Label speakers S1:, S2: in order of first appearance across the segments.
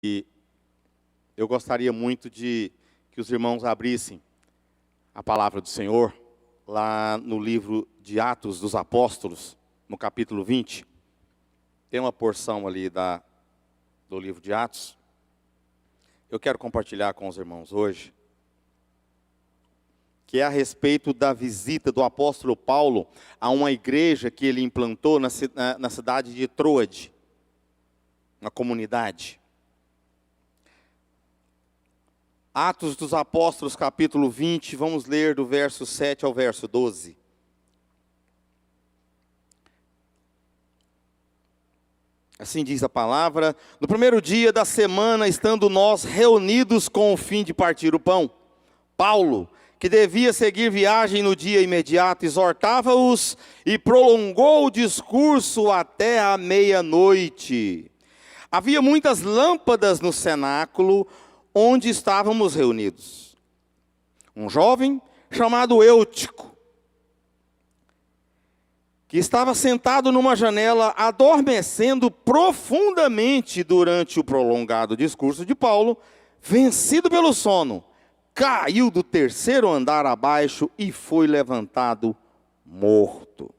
S1: E eu gostaria muito de que os irmãos abrissem a palavra do Senhor lá no livro de Atos dos Apóstolos, no capítulo 20. Tem uma porção ali do livro de Atos. Eu quero compartilhar com os irmãos hoje, que é a respeito da visita do apóstolo Paulo a uma igreja que ele implantou na cidade de Troade, uma comunidade. Atos dos Apóstolos, capítulo 20, vamos ler do verso 7 ao verso 12. Assim diz a palavra: no primeiro dia da semana, estando nós reunidos com o fim de partir o pão, Paulo, que devia seguir viagem no dia imediato, exortava-os e prolongou o discurso até a meia-noite. Havia muitas lâmpadas no cenáculo onde estávamos reunidos. Um jovem chamado Eutico, que estava sentado numa janela, adormecendo profundamente durante o prolongado discurso de Paulo, vencido pelo sono, caiu do terceiro andar abaixo e foi levantado morto.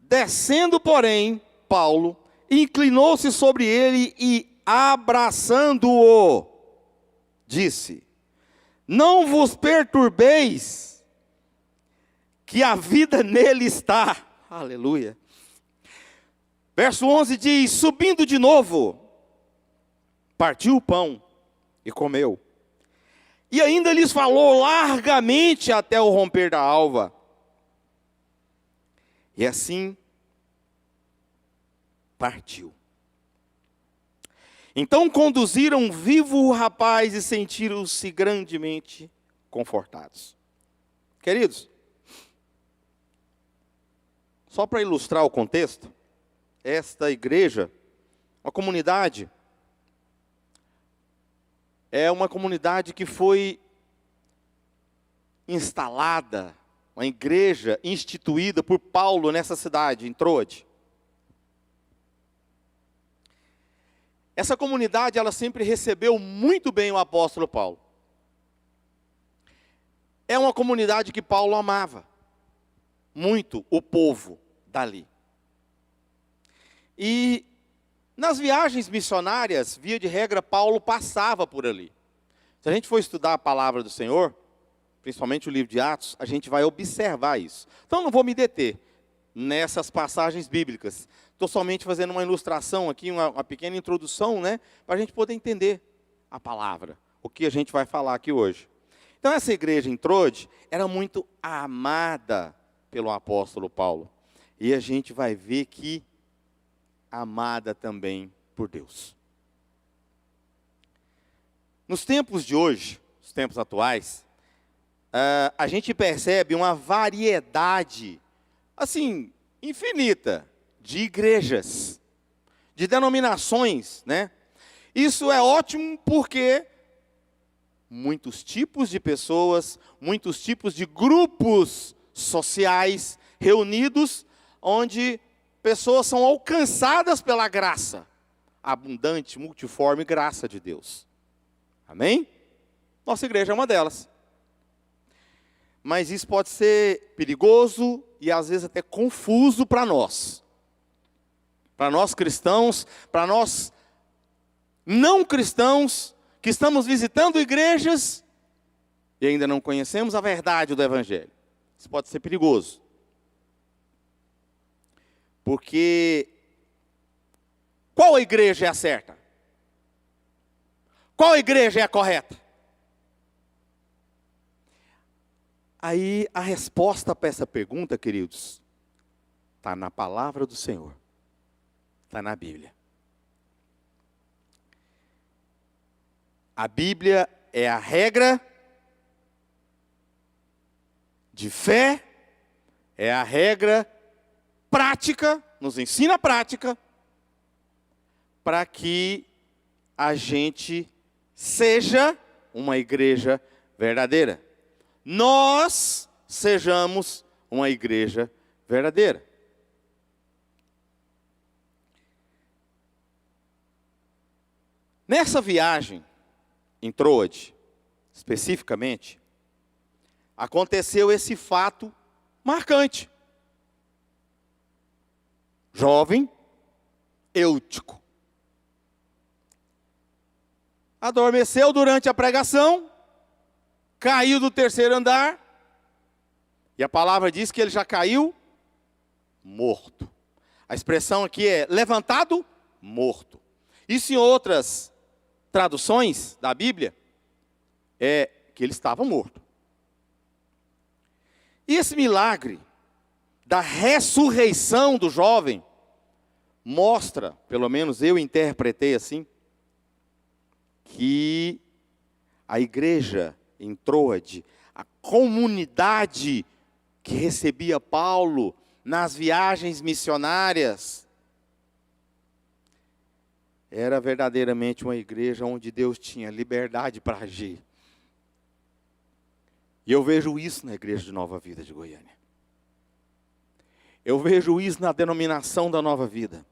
S1: Descendo, porém, Paulo inclinou-se sobre ele e, abraçando-o, disse: não vos perturbeis, que a vida nele está. Aleluia. Verso 11 diz: subindo de novo, partiu o pão e comeu. E ainda lhes falou largamente até o romper da alva. E assim partiu. Então conduziram vivo o rapaz e sentiram-se grandemente confortados. Queridos, só para ilustrar o contexto, esta igreja, a comunidade, é uma comunidade que foi instalada, uma igreja instituída por Paulo nessa cidade, em Troade. Essa comunidade, ela sempre recebeu muito bem o apóstolo Paulo. É uma comunidade que Paulo amava muito o povo dali. E nas viagens missionárias, via de regra, Paulo passava por ali. Se a gente for estudar a palavra do Senhor, principalmente o livro de Atos, a gente vai observar isso. Então não vou me deter nessas passagens bíblicas. Estou somente fazendo uma ilustração aqui, uma pequena introdução, né, para a gente poder entender a palavra, o que a gente vai falar aqui hoje. Então essa igreja em Troade era muito amada pelo apóstolo Paulo. E a gente vai ver que amada também por Deus. Nos tempos de hoje, os tempos atuais, a gente percebe uma variedade, assim, infinita, de igrejas, de denominações, né? Isso é ótimo porque muitos tipos de pessoas, muitos tipos de grupos sociais reunidos, onde pessoas são alcançadas pela graça, abundante, multiforme graça de Deus. Amém? Nossa igreja é uma delas. Mas isso pode ser perigoso e às vezes até confuso para nós. Para nós cristãos, para nós não cristãos, que estamos visitando igrejas e ainda não conhecemos a verdade do Evangelho. Isso pode ser perigoso. Porque qual igreja é a certa? Qual igreja é a correta? Aí a resposta para essa pergunta, queridos, está na palavra do Senhor. Está na Bíblia. A Bíblia é a regra de fé, é a regra prática, nos ensina a prática, para que a gente seja uma igreja verdadeira. Nós sejamos uma igreja verdadeira. Nessa viagem, em Troade, especificamente, aconteceu esse fato marcante. Jovem, Eutico, adormeceu durante a pregação, caiu do terceiro andar, e a palavra diz que ele já caiu morto. A expressão aqui é levantado, morto. Isso em outras traduções da Bíblia, é que ele estava morto. E esse milagre da ressurreição do jovem mostra, pelo menos eu interpretei assim, que a igreja em Troade, a comunidade que recebia Paulo nas viagens missionárias, era verdadeiramente uma igreja onde Deus tinha liberdade para agir. E eu vejo isso na igreja de Nova Vida de Goiânia. Eu vejo isso na denominação da Nova Vida.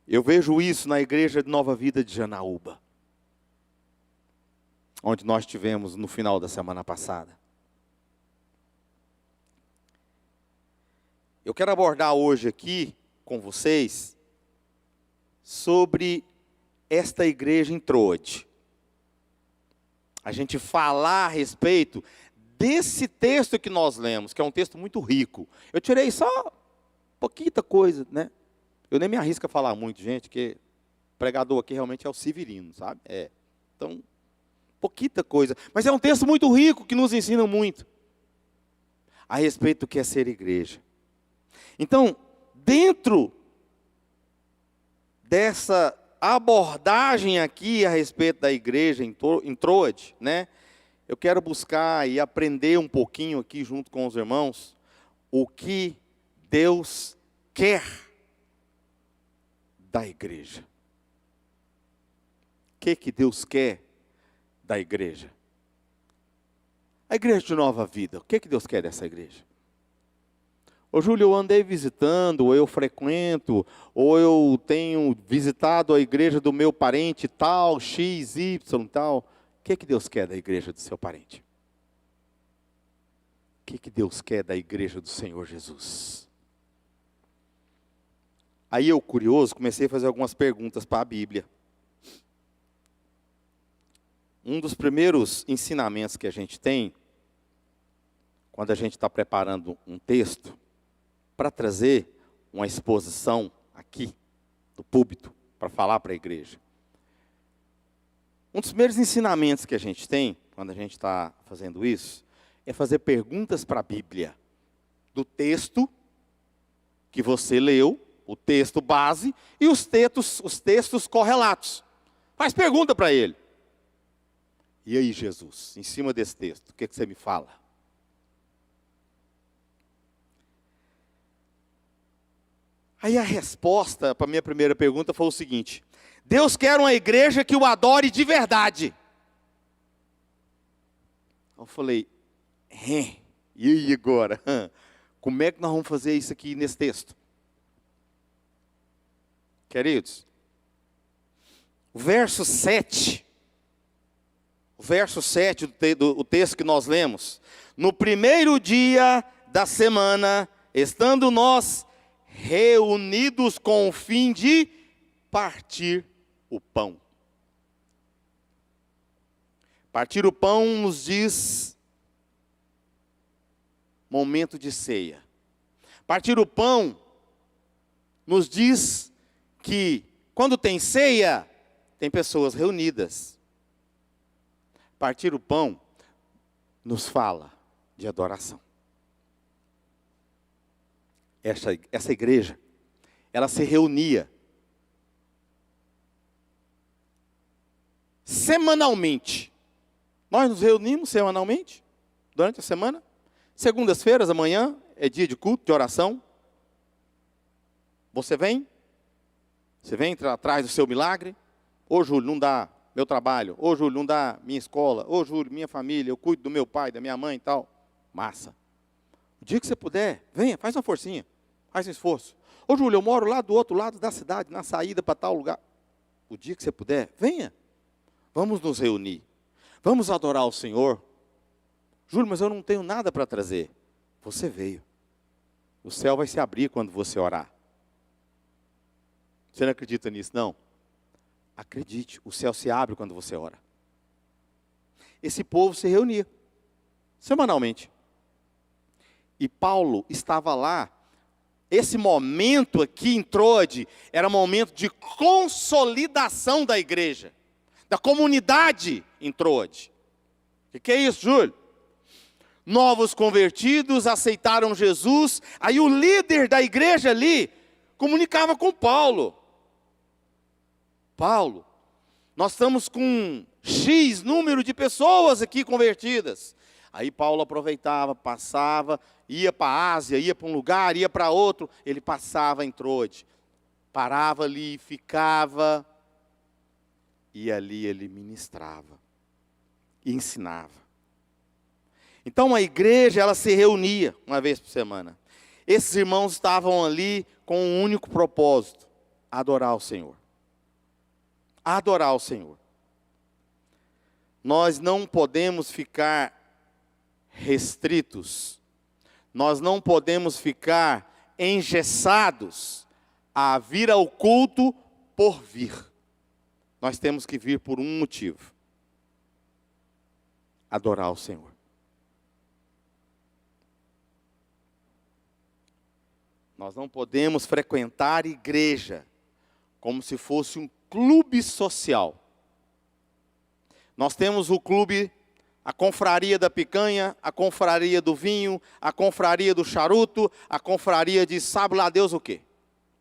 S1: Eu vejo isso na igreja de Nova Vida de Janaúba, onde nós tivemos no final da semana passada. Eu quero abordar hoje aqui com vocês sobre esta igreja em Troade. A gente falar a respeito desse texto que nós lemos, que é um texto muito rico. Eu tirei só pouquita coisa, né? Eu nem me arrisco a falar muito, gente, que pregador aqui realmente é o Severino, sabe? Então, pouquita coisa. Mas é um texto muito rico que nos ensina muito a respeito do que é ser igreja. Então, dentro dessa abordagem aqui a respeito da igreja em Troade, né? Eu quero buscar e aprender um pouquinho aqui junto com os irmãos o que Deus quer da igreja. O que Deus quer da igreja? A igreja de Nova Vida, o que Deus quer dessa igreja? Ô Júlio, eu andei visitando, ou eu frequento, ou eu tenho visitado a igreja do meu parente tal, X, Y, tal. O que Deus quer da igreja do seu parente? O que Deus quer da igreja do Senhor Jesus? Aí eu, curioso, comecei a fazer algumas perguntas para a Bíblia. Um dos primeiros ensinamentos que a gente tem, quando a gente está preparando um texto, para trazer uma exposição aqui, do púlpito, para falar para a igreja. Um dos primeiros ensinamentos que a gente tem, quando a gente está fazendo isso, é fazer perguntas para a Bíblia, do texto que você leu, o texto base, e os textos correlatos. Faz pergunta para ele. E aí, Jesus, em cima desse texto, o que você me fala? Aí a resposta para a minha primeira pergunta foi o seguinte: Deus quer uma igreja que o adore de verdade. Eu falei, e aí agora? Como é que nós vamos fazer isso aqui nesse texto? Queridos, o verso 7 do texto que nós lemos: no primeiro dia da semana, estando nós reunidos com o fim de partir o pão. Partir o pão nos diz momento de ceia. Partir o pão nos diz que quando tem ceia, tem pessoas reunidas. Partir o pão nos fala de adoração. Essa igreja, ela se reunia semanalmente. Nós nos reunimos semanalmente, durante a semana. Segundas-feiras, amanhã, é dia de culto, de oração. Você vem atrás do seu milagre. Ô Júlio, não dá meu trabalho. Ô Júlio, não dá minha escola. Ô Júlio, minha família, eu cuido do meu pai, da minha mãe e tal. Massa. O dia que você puder, venha, faz uma forcinha, faz um esforço. Ô Júlio, eu moro lá do outro lado da cidade, na saída para tal lugar. O dia que você puder, venha. Vamos nos reunir. Vamos adorar o Senhor. Júlio, mas eu não tenho nada para trazer. Você veio. O céu vai se abrir quando você orar. Você não acredita nisso, não? Acredite, o céu se abre quando você ora. Esse povo se reunia, semanalmente. E Paulo estava lá. Esse momento aqui em Troade era momento de consolidação da igreja, da comunidade em Troade. O que é isso, Júlio? Novos convertidos aceitaram Jesus. Aí o líder da igreja ali comunicava com Paulo. Paulo, nós estamos com X número de pessoas aqui convertidas. Aí Paulo aproveitava, passava, ia para a Ásia, ia para um lugar, ia para outro. Ele passava em Troade, parava ali, ficava, e ali ele ministrava, e ensinava. Então a igreja, ela se reunia uma vez por semana. Esses irmãos estavam ali com um único propósito: adorar o Senhor. Adorar o Senhor. Nós não podemos ficar restritos, nós não podemos ficar engessados a vir ao culto por vir. Nós temos que vir por um motivo: adorar o Senhor. Nós não podemos frequentar igreja como se fosse um clube social. Nós temos o clube, a confraria da picanha, a confraria do vinho, a confraria do charuto, a confraria de sabe lá Deus o quê.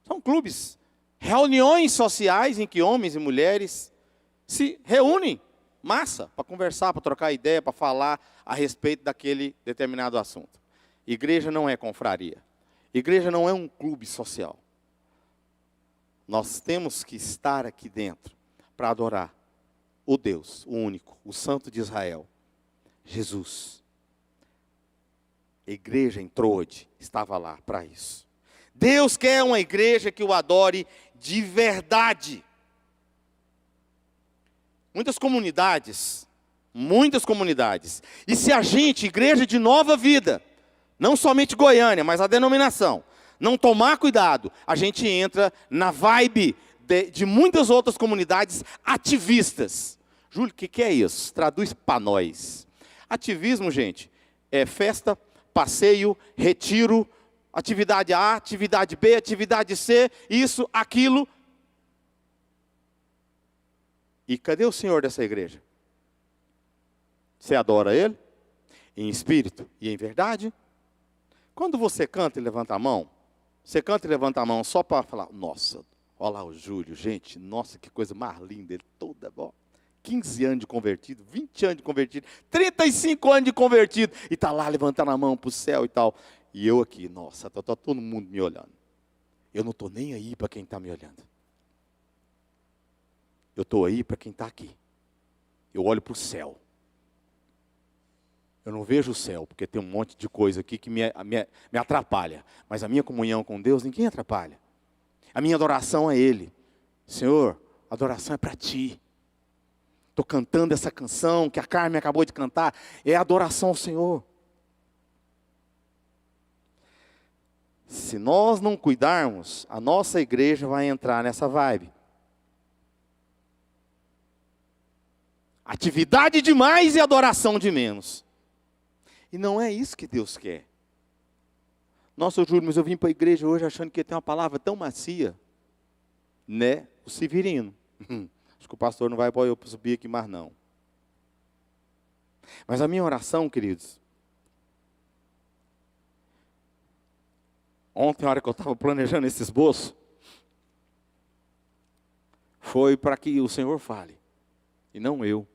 S1: São clubes, reuniões sociais em que homens e mulheres se reúnem, massa, para conversar, para trocar ideia, para falar a respeito daquele determinado assunto. Igreja não é confraria. Igreja não é um clube social. Nós temos que estar aqui dentro para adorar o Deus, o único, o Santo de Israel, Jesus. A igreja em Troade estava lá para isso. Deus quer uma igreja que o adore de verdade. Muitas comunidades, e se a gente, igreja de Nova Vida, não somente Goiânia, mas a denominação, não tomar cuidado, a gente entra na vibe de muitas outras comunidades ativistas. Júlio, o que é isso? Traduz para nós. Ativismo, gente, é festa, passeio, retiro, atividade A, atividade B, atividade C, isso, aquilo. E cadê o Senhor dessa igreja? Você adora Ele? Em espírito e em verdade? Quando você canta e levanta a mão, você canta e levanta a mão só para falar: nossa, olha lá o Júlio, gente, nossa, que coisa mais linda, ele toda, ó, 15 anos de convertido, 20 anos de convertido, 35 anos de convertido, e está lá levantando a mão para o céu e tal. E eu aqui, nossa, está todo mundo me olhando. Eu não estou nem aí para quem está me olhando. Eu estou aí para quem está aqui. Eu olho para o céu. Eu não vejo o céu, porque tem um monte de coisa aqui que me atrapalha. Mas a minha comunhão com Deus, ninguém atrapalha. A minha adoração a Ele. Senhor, a adoração é para Ti. Estou cantando essa canção que a Carmen acabou de cantar. É adoração ao Senhor. Se nós não cuidarmos, a nossa igreja vai entrar nessa vibe. Atividade demais e adoração de menos. E não é isso que Deus quer. Nossa, Júlio, mas eu vim para a igreja hoje achando que ia ter uma palavra tão macia. Né? O Severino. Acho que o pastor não vai para eu subir aqui mais não. Mas a minha oração, queridos, ontem, na hora que eu estava planejando esse esboço, foi para que o Senhor fale, e não eu.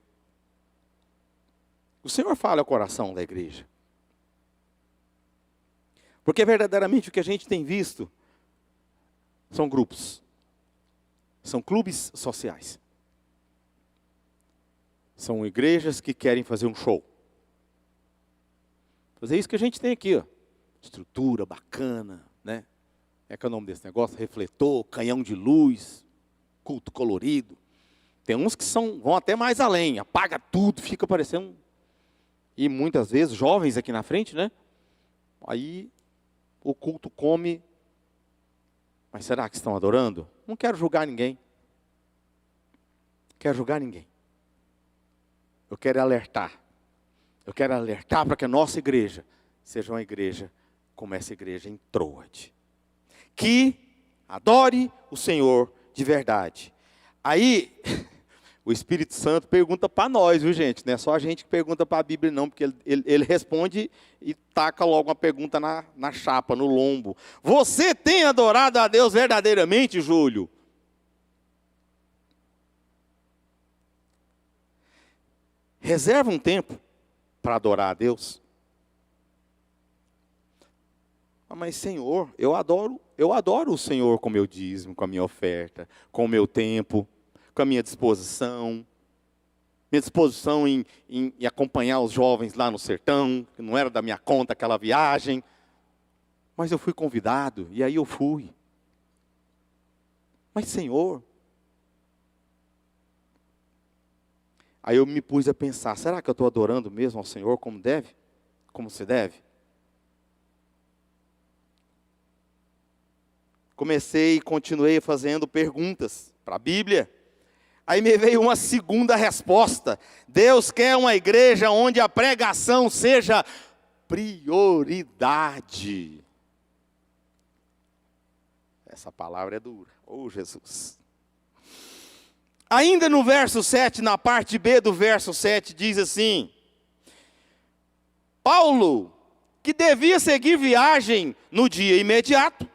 S1: O Senhor fala ao coração da igreja. Porque verdadeiramente o que a gente tem visto são grupos. São clubes sociais. São igrejas que querem fazer um show. Fazer isso que a gente tem aqui, ó. Estrutura bacana, né? é que é o nome desse negócio? Refletor, canhão de luz, culto colorido. Tem uns que vão até mais além, apaga tudo, fica parecendo... E muitas vezes, jovens aqui na frente, né? Aí o culto come. Mas será que estão adorando? Não quero julgar ninguém. Não quero julgar ninguém. Eu quero alertar. Eu quero alertar para que a nossa igreja seja uma igreja como essa igreja em Troade. Que adore o Senhor de verdade. Aí, o Espírito Santo pergunta para nós, viu gente? Não é só a gente que pergunta para a Bíblia não, porque ele responde e taca logo uma pergunta na chapa, no lombo. Você tem adorado a Deus verdadeiramente, Júlio? Reserva um tempo para adorar a Deus. Mas Senhor, eu adoro o Senhor com o meu dízimo, com a minha oferta, com o meu tempo, com a minha disposição em acompanhar os jovens lá no sertão, que não era da minha conta aquela viagem, mas eu fui convidado, e aí eu fui. Mas Senhor, aí eu me pus a pensar, será que eu estou adorando mesmo ao Senhor como deve? Como se deve? Comecei e continuei fazendo perguntas para a Bíblia. Aí me veio uma segunda resposta. Deus quer uma igreja onde a pregação seja prioridade. Essa palavra é dura. Oh, Jesus. Ainda no verso 7, na parte B do verso 7, diz assim: Paulo, que devia seguir viagem no dia imediato,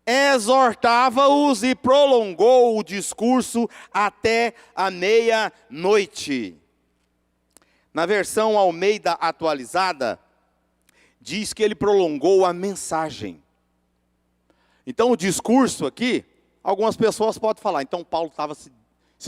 S1: exortava-os e prolongou o discurso até a meia-noite. Na versão Almeida atualizada, diz que ele prolongou a mensagem. Então o discurso aqui, algumas pessoas podem falar, então Paulo estava se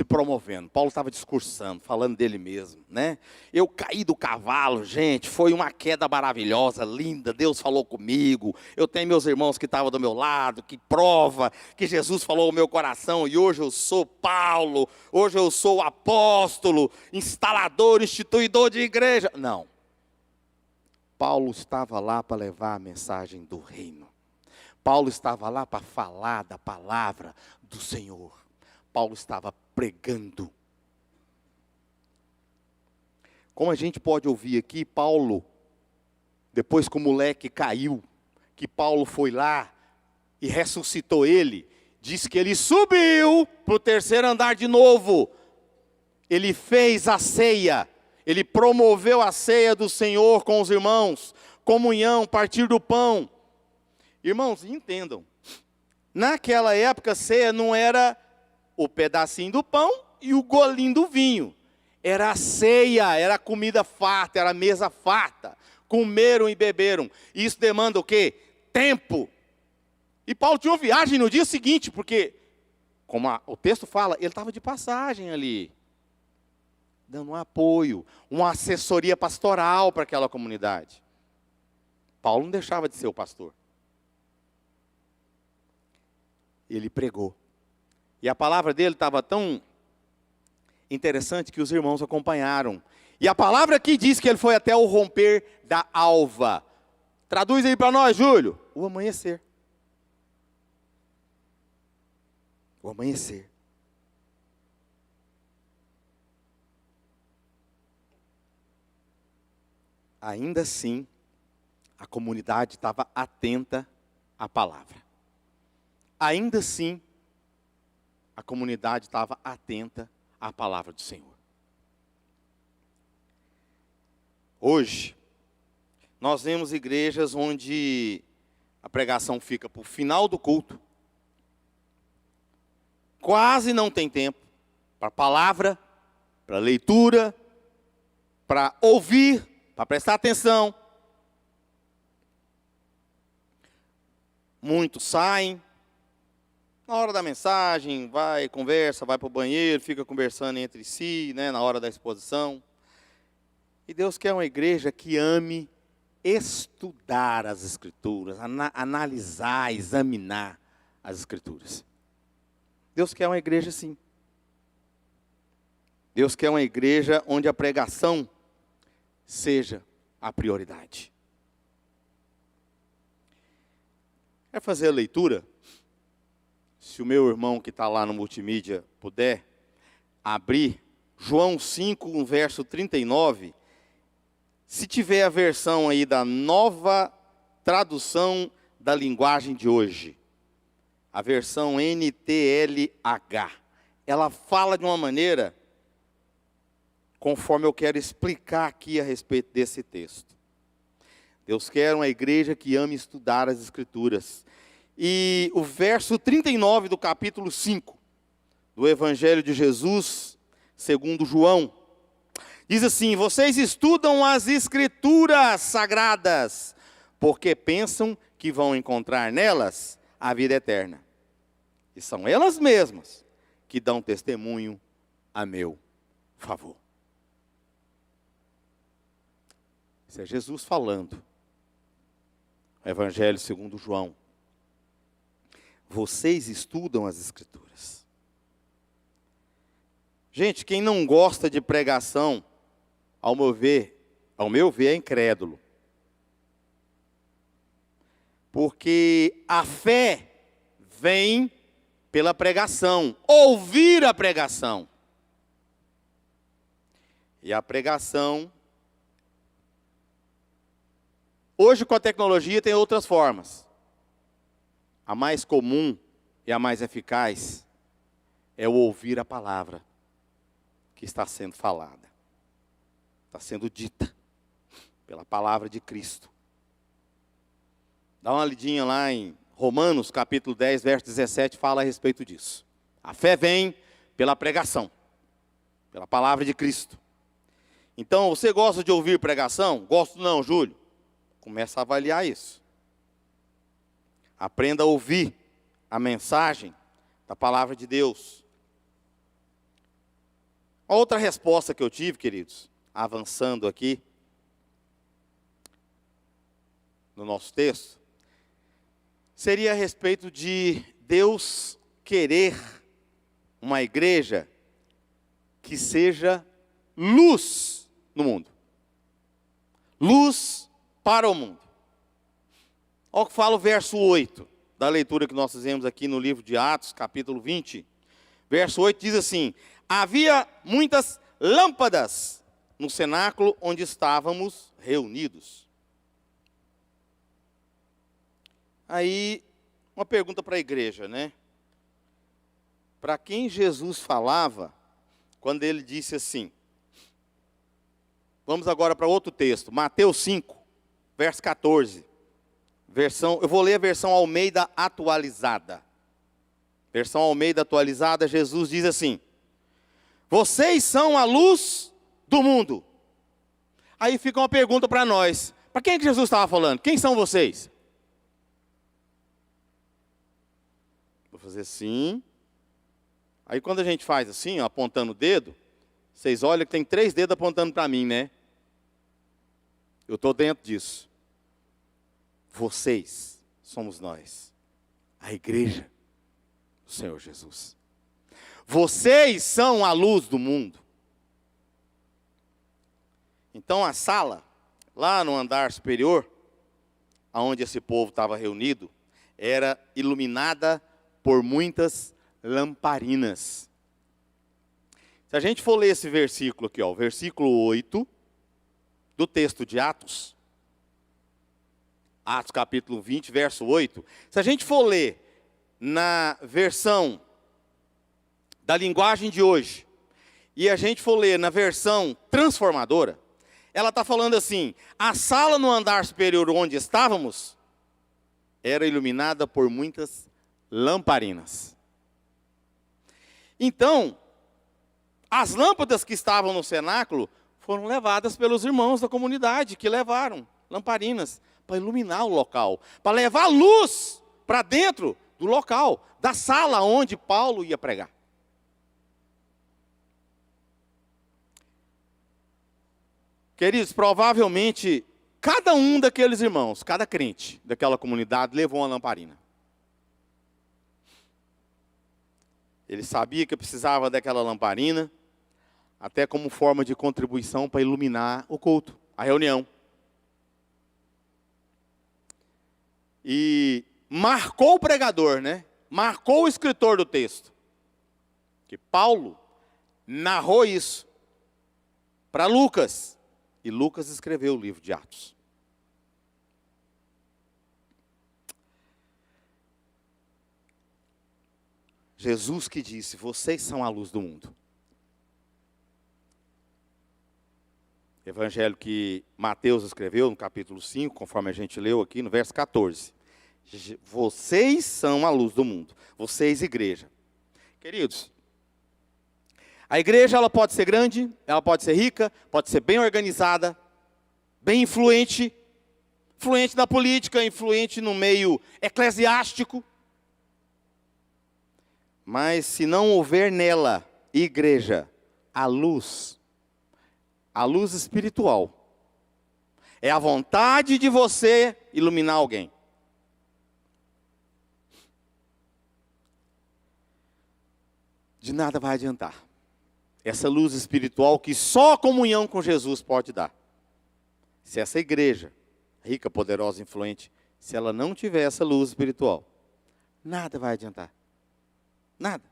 S1: promovendo, Paulo estava discursando, falando dele mesmo, né? Eu caí do cavalo, gente, foi uma queda maravilhosa, linda, Deus falou comigo, eu tenho meus irmãos que estavam do meu lado, que prova que Jesus falou ao meu coração, e hoje eu sou Paulo, hoje eu sou apóstolo, instalador, instituidor de igreja. Não. Paulo estava lá para levar a mensagem do reino. Paulo estava lá para falar da palavra do Senhor. Paulo estava pregando. Como a gente pode ouvir aqui, Paulo, depois que o moleque caiu, que Paulo foi lá e ressuscitou ele, diz que ele subiu para o terceiro andar de novo. Ele fez a ceia, ele promoveu a ceia do Senhor com os irmãos, comunhão, partir do pão. Irmãos, entendam, naquela época a ceia não era o pedacinho do pão e o golinho do vinho. Era a ceia, era a comida farta, era a mesa farta. Comeram e beberam. Isso demanda o quê? Tempo. E Paulo tinha uma viagem no dia seguinte, porque, como o texto fala, ele estava de passagem ali. Dando um apoio, uma assessoria pastoral para aquela comunidade. Paulo não deixava de ser o pastor. Ele pregou. E a palavra dele estava tão interessante que os irmãos acompanharam. E a palavra aqui diz que ele foi até o romper da alva. Traduz aí para nós, Júlio. O amanhecer. O amanhecer. Ainda assim, a comunidade estava atenta à palavra. Ainda assim, a comunidade estava atenta à palavra do Senhor. Hoje, nós vemos igrejas onde a pregação fica para o final do culto. Quase não tem tempo para palavra, para leitura, para ouvir, para prestar atenção. Muitos saem. Na hora da mensagem, vai, conversa, vai para o banheiro, fica conversando entre si, né, na hora da exposição. E Deus quer uma igreja que ame estudar as Escrituras, analisar, examinar as Escrituras. Deus quer uma igreja assim. Deus quer uma igreja onde a pregação seja a prioridade. Quer fazer a leitura? Se o meu irmão que está lá no multimídia puder abrir, João 5, no verso 39, se tiver a versão aí da nova tradução da linguagem de hoje, a versão NTLH, ela fala de uma maneira, conforme eu quero explicar aqui a respeito desse texto. Deus quer uma igreja que ame estudar as Escrituras. E o verso 39 do capítulo 5, do Evangelho de Jesus, segundo João, diz assim: vocês estudam as Escrituras sagradas, porque pensam que vão encontrar nelas a vida eterna. E são elas mesmas que dão testemunho a meu favor. Isso é Jesus falando. O Evangelho segundo João. Vocês estudam as Escrituras. Gente, quem não gosta de pregação, ao meu ver, é incrédulo. Porque a fé vem pela pregação, ouvir a pregação. E a pregação, hoje com a tecnologia tem outras formas. A mais comum e a mais eficaz é o ouvir a palavra que está sendo falada, está sendo dita pela palavra de Cristo. Dá uma lidinha lá em Romanos, capítulo 10, verso 17, fala a respeito disso. A fé vem pela pregação, pela palavra de Cristo. Então, você gosta de ouvir pregação? Gosto não, Júlio. Começa a avaliar isso. Aprenda a ouvir a mensagem da palavra de Deus. Outra resposta que eu tive, queridos, avançando aqui no nosso texto, seria a respeito de Deus querer uma igreja que seja luz no mundo. Luz para o mundo. Olha o que fala o verso 8, da leitura que nós fizemos aqui no livro de Atos, capítulo 20. Verso 8 diz assim: havia muitas lâmpadas no cenáculo onde estávamos reunidos. Aí, uma pergunta para a igreja, né? Para quem Jesus falava, quando ele disse assim, vamos agora para outro texto, Mateus 5, verso 14. Eu vou ler a versão Almeida atualizada. Versão Almeida atualizada, Jesus diz assim: vocês são a luz do mundo. Aí fica uma pergunta para nós. Para quem é que Jesus estava falando? Quem são vocês? Vou fazer assim. Aí quando a gente faz assim, ó, apontando o dedo, vocês olham que tem 3 dedos apontando para mim, né? Eu estou dentro disso. Vocês somos nós, a igreja do Senhor Jesus. Vocês são a luz do mundo. Então a sala, lá no andar superior, onde esse povo estava reunido, era iluminada por muitas lamparinas. Se a gente for ler esse versículo aqui, ó, o versículo 8 do texto de Atos, Atos capítulo 20, verso 8. Se a gente for ler na versão da linguagem de hoje, e a gente for ler na versão transformadora, ela está falando assim: a sala no andar superior onde estávamos era iluminada por muitas lamparinas. Então, as lâmpadas que estavam no cenáculo foram levadas pelos irmãos da comunidade, que levaram lamparinas para iluminar o local, para levar luz para dentro do local, da sala onde Paulo ia pregar. Queridos, provavelmente cada um daqueles irmãos, cada crente daquela comunidade levou uma lamparina. Ele sabia que precisava daquela lamparina, até como forma de contribuição para iluminar o culto, a reunião. E marcou o pregador, né? Marcou o escritor do texto. Que Paulo narrou isso para Lucas. E Lucas escreveu o livro de Atos. Jesus que disse, vocês são a luz do mundo. Evangelho que Mateus escreveu no capítulo 5, conforme a gente leu aqui no verso 14. Vocês são a luz do mundo. Vocês, igreja. Queridos, a igreja ela pode ser grande, ela pode ser rica, pode ser bem organizada, bem influente, influente na política, influente no meio eclesiástico. Mas se não houver nela, igreja, a luz espiritual, é a vontade de você iluminar alguém. De nada vai adiantar. Essa luz espiritual que só a comunhão com Jesus pode dar. Se essa igreja, rica, poderosa, influente, se ela não tiver essa luz espiritual, nada vai adiantar. Nada.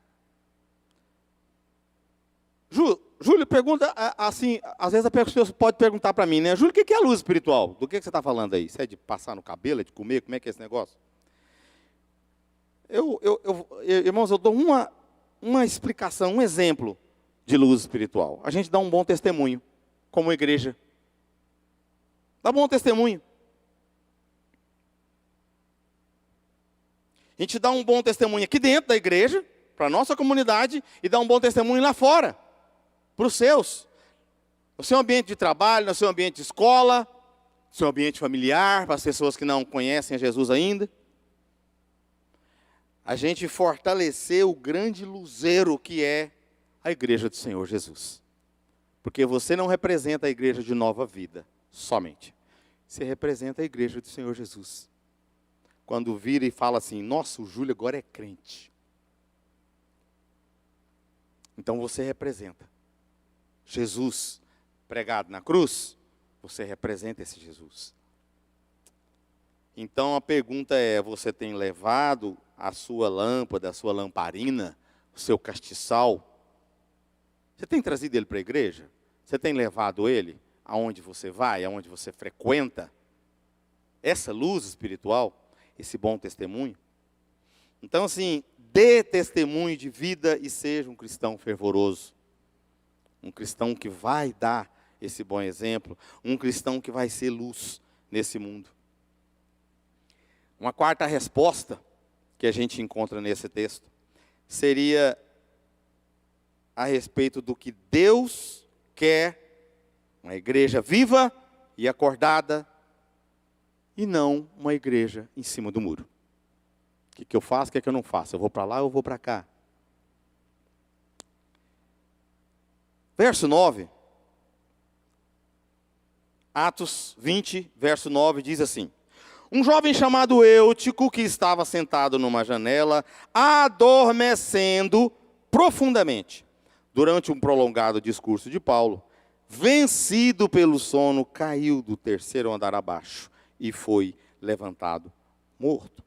S1: Júlio, pergunta assim, às vezes a pessoa pode perguntar para mim, né? Júlio, o que é a luz espiritual? Do que você está falando aí? Isso é de passar no cabelo, é de comer? Como é que é esse negócio? Irmãos, eu dou uma explicação, um exemplo de luz espiritual. A gente dá um bom testemunho, como igreja. Dá bom testemunho. A gente dá um bom testemunho aqui dentro da igreja, para a nossa comunidade, e dá um bom testemunho lá fora, para os seus. No seu ambiente de trabalho, no seu ambiente de escola, no seu ambiente familiar, para as pessoas que não conhecem a Jesus ainda. A gente fortalecer o grande luzeiro que é a igreja do Senhor Jesus. Porque você não representa a igreja de Nova Vida, somente. Você representa a igreja do Senhor Jesus. Quando vira e fala assim, nossa, o Júlio agora é crente. Então você representa Jesus pregado na cruz, você representa esse Jesus. Então a pergunta é, você tem levado a sua lâmpada, a sua lamparina, o seu castiçal? Você tem trazido ele para a igreja? Você tem levado ele aonde você vai, aonde você frequenta? Essa luz espiritual, esse bom testemunho? Então assim, dê testemunho de vida e seja um cristão fervoroso. Um cristão que vai dar esse bom exemplo. Um cristão que vai ser luz nesse mundo. Uma quarta resposta que a gente encontra nesse texto seria a respeito do que Deus quer, uma igreja viva e acordada, e não uma igreja em cima do muro. O que eu faço, o que eu não faço? Eu vou para lá ou eu vou para cá? Verso 9. Atos 20, verso 9, diz assim. Um jovem chamado Eutico, que estava sentado numa janela, adormecendo profundamente. Durante um prolongado discurso de Paulo, vencido pelo sono, caiu do terceiro andar abaixo e foi levantado morto.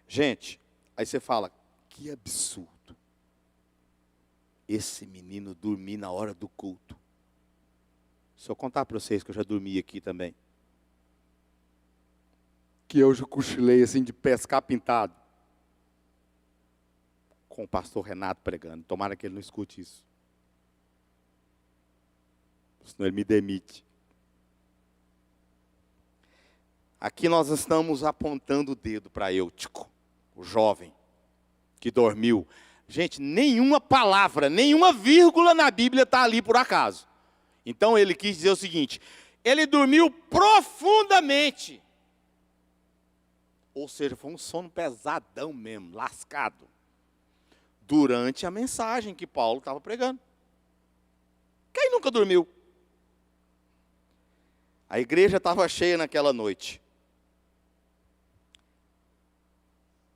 S1: Gente, aí você fala, que absurdo. Esse menino dormir na hora do culto. Se eu contar para vocês que eu já dormi aqui também. Que eu já cochilei assim de pescar pintado. Com o pastor Renato pregando. Tomara que ele não escute isso. Senão ele me demite. Aqui nós estamos apontando o dedo para Eutico, o jovem que dormiu. Gente, nenhuma palavra, nenhuma vírgula na Bíblia está ali por acaso. Então ele quis dizer o seguinte, ele dormiu profundamente. Ou seja, foi um sono pesadão mesmo, lascado. Durante a mensagem que Paulo estava pregando. Quem nunca dormiu? A igreja estava cheia naquela noite.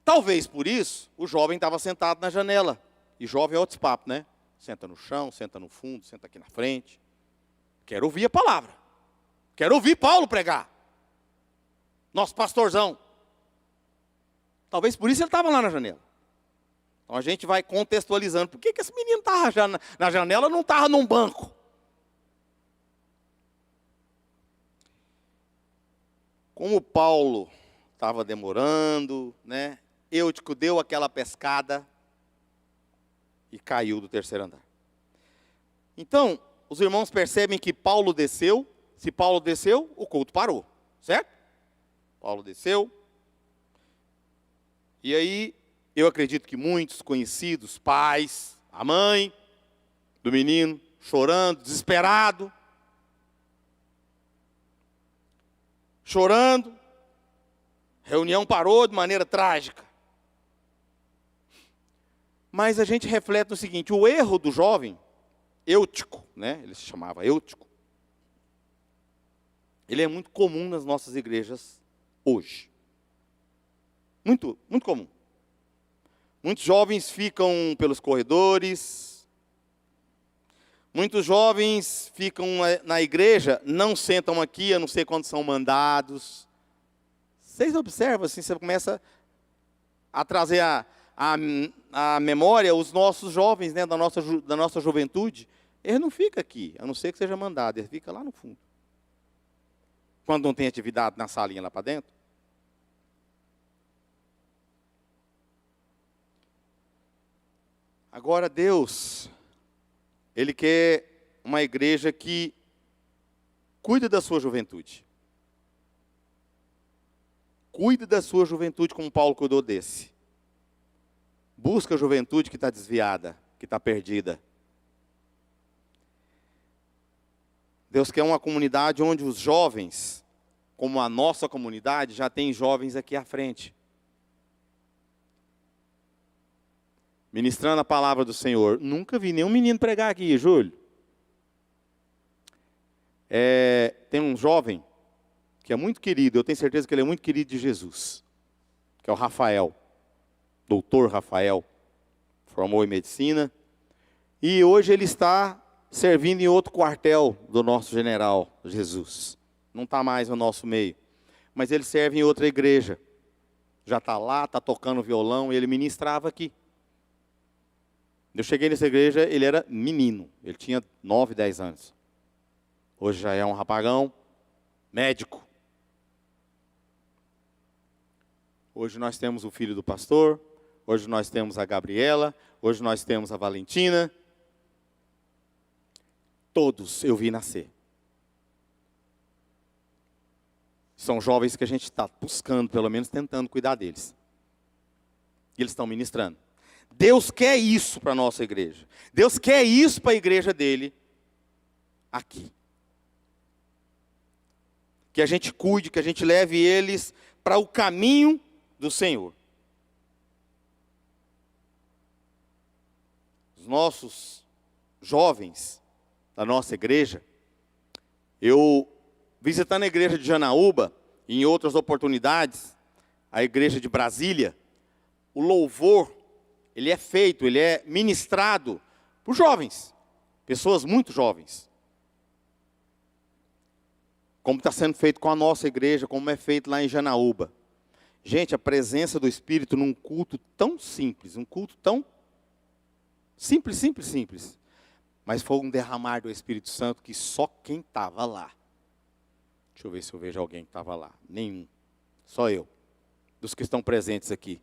S1: Talvez por isso, o jovem estava sentado na janela. E jovem é outro papo, né? Senta no chão, senta no fundo, senta aqui na frente. Quero ouvir a palavra. Quero ouvir Paulo pregar. Nosso pastorzão. Talvez por isso ele estava lá na janela. Então a gente vai contextualizando. Por que esse menino estava na janela e não estava num banco? Como Paulo estava demorando, né? Eutico deu aquela pescada e caiu do terceiro andar. Então, os irmãos percebem que Paulo desceu. Se Paulo desceu, o culto parou, certo? Paulo desceu. E aí, eu acredito que muitos conhecidos, pais, a mãe do menino, chorando, desesperado. Chorando. Reunião parou de maneira trágica. Mas a gente reflete no seguinte, o erro do jovem, Eutico, né? Ele se chamava Eutico. Ele é muito comum nas nossas igrejas hoje. Muito, muito comum. Muitos jovens ficam pelos corredores. Muitos jovens ficam na igreja, não sentam aqui, a não ser quando são mandados. Vocês observam, assim, você começa a trazer a memória os nossos jovens, né, da nossa juventude. Ele não fica aqui, a não ser que seja mandado, ele fica lá no fundo. Quando não tem atividade na salinha lá para dentro. Agora Deus, Ele quer uma igreja que cuida da sua juventude. Cuide da sua juventude como Paulo cuidou desse. Busca a juventude que está desviada, que está perdida. Deus quer uma comunidade onde os jovens, como a nossa comunidade, já tem jovens aqui à frente. Ministrando a palavra do Senhor. Nunca vi nenhum menino pregar aqui, Júlio. Tem um jovem que é muito querido, eu tenho certeza que ele é muito querido de Jesus, que é o Rafael, doutor Rafael, formou em medicina, e hoje ele está servindo em outro quartel do nosso general Jesus, não está mais no nosso meio, mas ele serve em outra igreja, já está lá, está tocando violão, e ele ministrava aqui. Eu cheguei nessa igreja, ele era menino, ele tinha 9, 10 anos, hoje já é um rapagão, médico. Hoje nós temos o filho do pastor, hoje nós temos a Gabriela, hoje nós temos a Valentina. Todos eu vi nascer. São jovens que a gente está buscando, pelo menos tentando cuidar deles. E eles estão ministrando. Deus quer isso para a nossa igreja. Deus quer isso para a igreja dele aqui. Que a gente cuide, que a gente leve eles para o caminho do Senhor. Os nossos jovens da nossa igreja, eu visitando a igreja de Janaúba, e em outras oportunidades, a igreja de Brasília, o louvor, ele é feito, ele é ministrado por jovens, pessoas muito jovens. Como está sendo feito com a nossa igreja, como é feito lá em Janaúba. Gente, a presença do Espírito num culto tão simples, um culto tão simples, simples, simples. Mas foi um derramar do Espírito Santo que só quem estava lá. Deixa eu ver se eu vejo alguém que estava lá. Nenhum. Só eu. Dos que estão presentes aqui.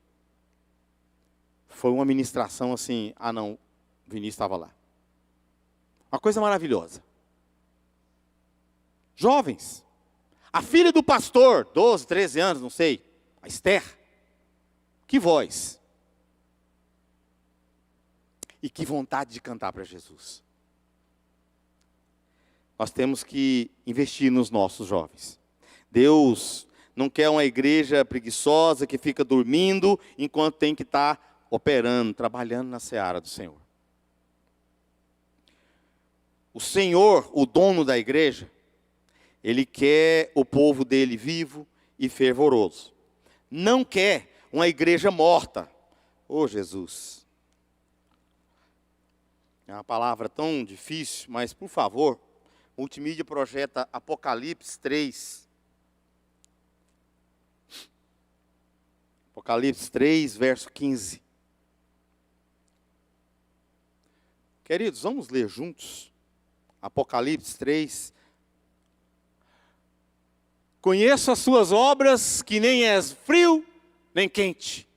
S1: Foi uma ministração assim, não, Vinícius estava lá. Uma coisa maravilhosa. Jovens. A filha do pastor, 12, 13 anos, não sei. A Esther. Que voz. E que vontade de cantar para Jesus. Nós temos que investir nos nossos jovens. Deus não quer uma igreja preguiçosa que fica dormindo enquanto tem que estar operando, trabalhando na seara do Senhor. O Senhor, o dono da igreja, Ele quer o povo dele vivo e fervoroso. Não quer uma igreja morta. Ô Jesus. É uma palavra tão difícil, mas por favor, Multimídia projeta Apocalipse 3. Apocalipse 3, verso 15. Queridos, vamos ler juntos. Apocalipse 3. Conheço as suas obras, que nem és frio, nem quente.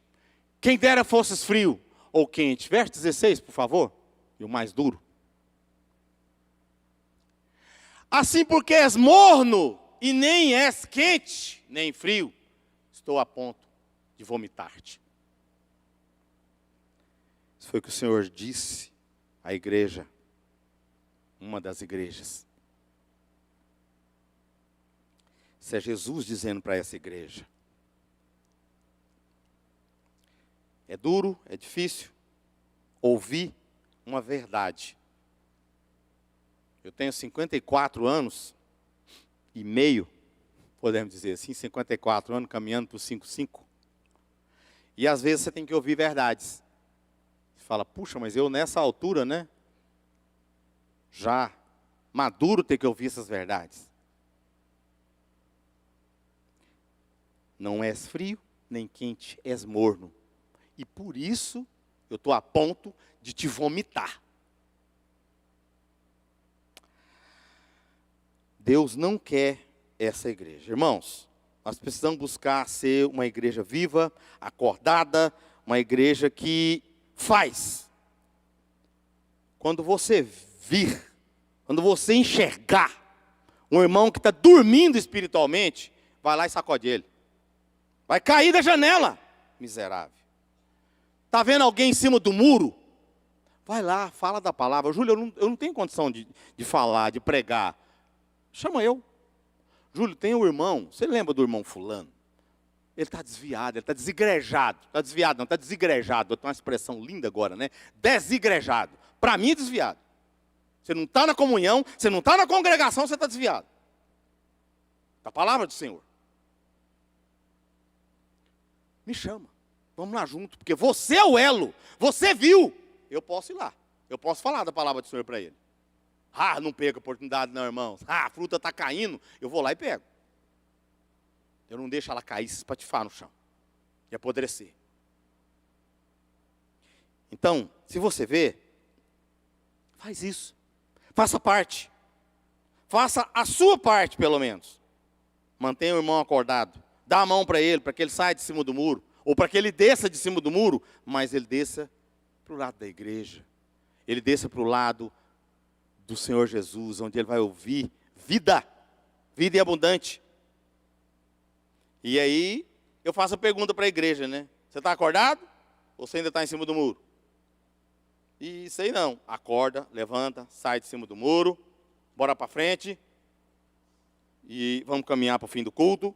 S1: Quem dera fosses frio ou quente. Verso 16, por favor. E o mais duro. Assim porque és morno, e nem és quente, nem frio, estou a ponto de vomitar-te. Isso foi o que o Senhor disse à igreja, uma das igrejas. Isso é Jesus dizendo para essa igreja. É duro, é difícil ouvir uma verdade. Eu tenho 54 anos e meio, podemos dizer assim, 54 anos, caminhando para os 55. E às vezes você tem que ouvir verdades. Você fala, puxa, mas eu nessa altura, né? Já maduro ter que ouvir essas verdades. Não és frio, nem quente, és morno. E por isso eu estou a ponto de te vomitar. Deus não quer essa igreja. Irmãos, nós precisamos buscar ser uma igreja viva, acordada, uma igreja que faz. Quando você vir, quando você enxergar um irmão que está dormindo espiritualmente, vai lá e sacode ele. Vai cair da janela, miserável. Está vendo alguém em cima do muro? Vai lá, fala da palavra. Júlio, eu não tenho condição de falar, de pregar. Chama eu. Júlio, tem um irmão, você lembra do irmão fulano? Ele está desviado, ele está desigrejado. Está desviado, não, está desigrejado. Eu tenho uma expressão linda agora, né? Desigrejado. Para mim é desviado. Você não está na comunhão, você não está na congregação, você está desviado. Da palavra do Senhor. Me chama. Vamos lá junto, porque você é o elo. Você viu. Eu posso ir lá. Eu posso falar da palavra do Senhor para ele. Ah, não perca a oportunidade não, irmãos. Ah, a fruta está caindo, eu vou lá e pego. Eu não deixo ela cair, se espatifar no chão. E apodrecer. Então, se você vê, faz isso. Faça parte. Faça a sua parte, pelo menos. Mantenha o irmão acordado. Dá a mão para ele que ele saia de cima do muro. Ou para que ele desça de cima do muro, mas ele desça para o lado da igreja. Ele desça para o lado do Senhor Jesus, onde ele vai ouvir vida, vida e abundante. E aí, eu faço a pergunta para a igreja, né? Você está acordado? Ou você ainda está em cima do muro? E sei não. Acorda, levanta, sai de cima do muro, bora para frente. E vamos caminhar para o fim do culto.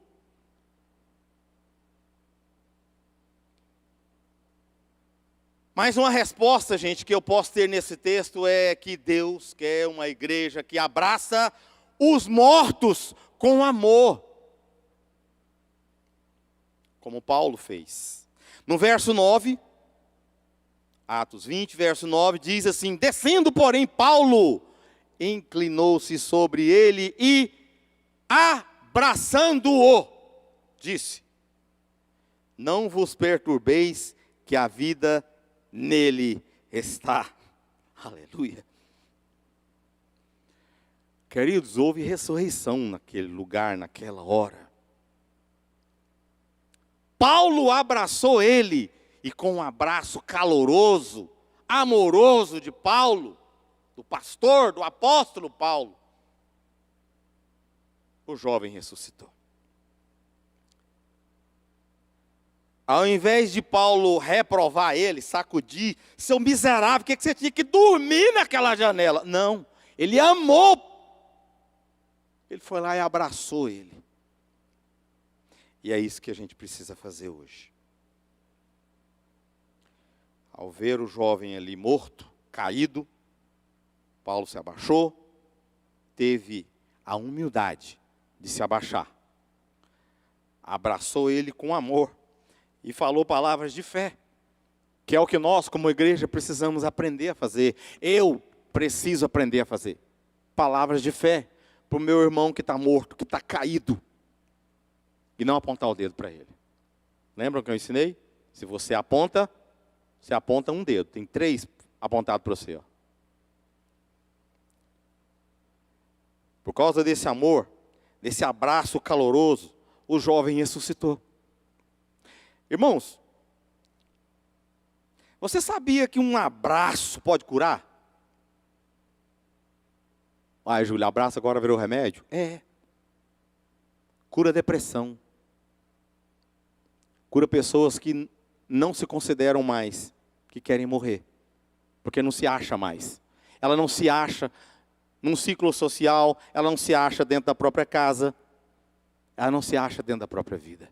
S1: Mais uma resposta, gente, que eu posso ter nesse texto é que Deus quer uma igreja que abraça os mortos com amor. Como Paulo fez. No verso 9, Atos 20, verso 9, diz assim: descendo, porém, Paulo inclinou-se sobre ele e, abraçando-o, disse: não vos perturbeis, que a vida nele está. Aleluia. Queridos, houve ressurreição naquele lugar, naquela hora. Paulo abraçou ele, e com um abraço caloroso, amoroso de Paulo, do pastor, do apóstolo Paulo, o jovem ressuscitou. Ao invés de Paulo reprovar ele, sacudir, seu miserável, que você tinha que dormir naquela janela? Não, ele amou. Ele foi lá e abraçou ele. E é isso que a gente precisa fazer hoje. Ao ver o jovem ali morto, caído, Paulo se abaixou, teve a humildade de se abaixar. Abraçou ele com amor e falou palavras de fé, que é o que nós, como igreja, precisamos aprender a fazer. Eu preciso aprender a fazer. Palavras de fé para o meu irmão que está morto, que está caído, e não apontar o dedo para ele. Lembram que eu ensinei? Se você aponta um dedo. Tem 3 apontados para você. Ó. Por causa desse amor, desse abraço caloroso, o jovem ressuscitou. Irmãos, você sabia que um abraço pode curar? Ai, Júlia, abraço agora virou remédio? É. Cura depressão. Cura pessoas que não se consideram mais, que querem morrer. Porque não se acha mais. Ela não se acha num ciclo social, ela não se acha dentro da própria casa, ela não se acha dentro da própria vida.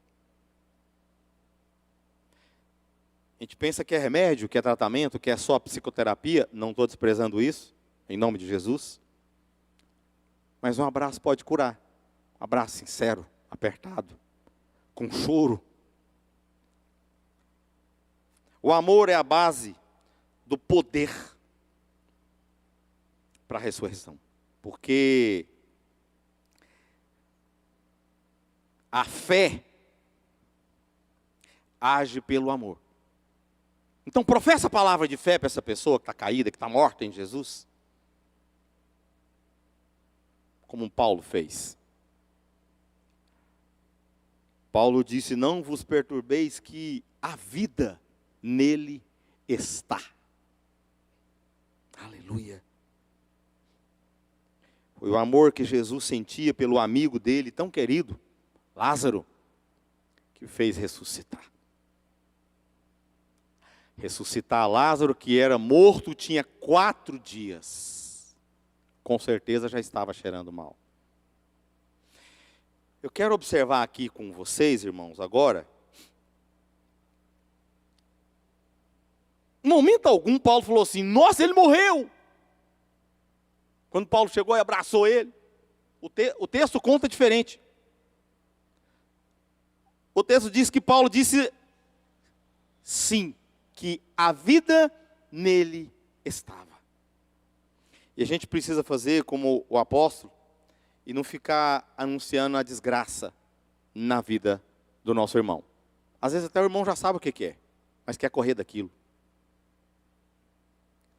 S1: A gente pensa que é remédio, que é tratamento, que é só psicoterapia. Não estou desprezando isso, em nome de Jesus. Mas um abraço pode curar. Um abraço sincero, apertado, com choro. O amor é a base do poder para a ressurreição. Porque a fé age pelo amor. Então, professa a palavra de fé para essa pessoa que está caída, que está morta em Jesus. Como Paulo fez. Paulo disse, não vos perturbeis que a vida nele está. Aleluia. Foi o amor que Jesus sentia pelo amigo dele, tão querido, Lázaro, que o fez ressuscitar. Ressuscitar Lázaro, que era morto, tinha 4 dias. Com certeza já estava cheirando mal. Eu quero observar aqui com vocês, irmãos, agora. Em momento algum, Paulo falou assim, nossa, ele morreu. Quando Paulo chegou e abraçou ele, o texto conta diferente. O texto diz que Paulo disse, sim, que a vida nele estava. E a gente precisa fazer como o apóstolo, e não ficar anunciando a desgraça na vida do nosso irmão. Às vezes até o irmão já sabe o que é, mas quer correr daquilo.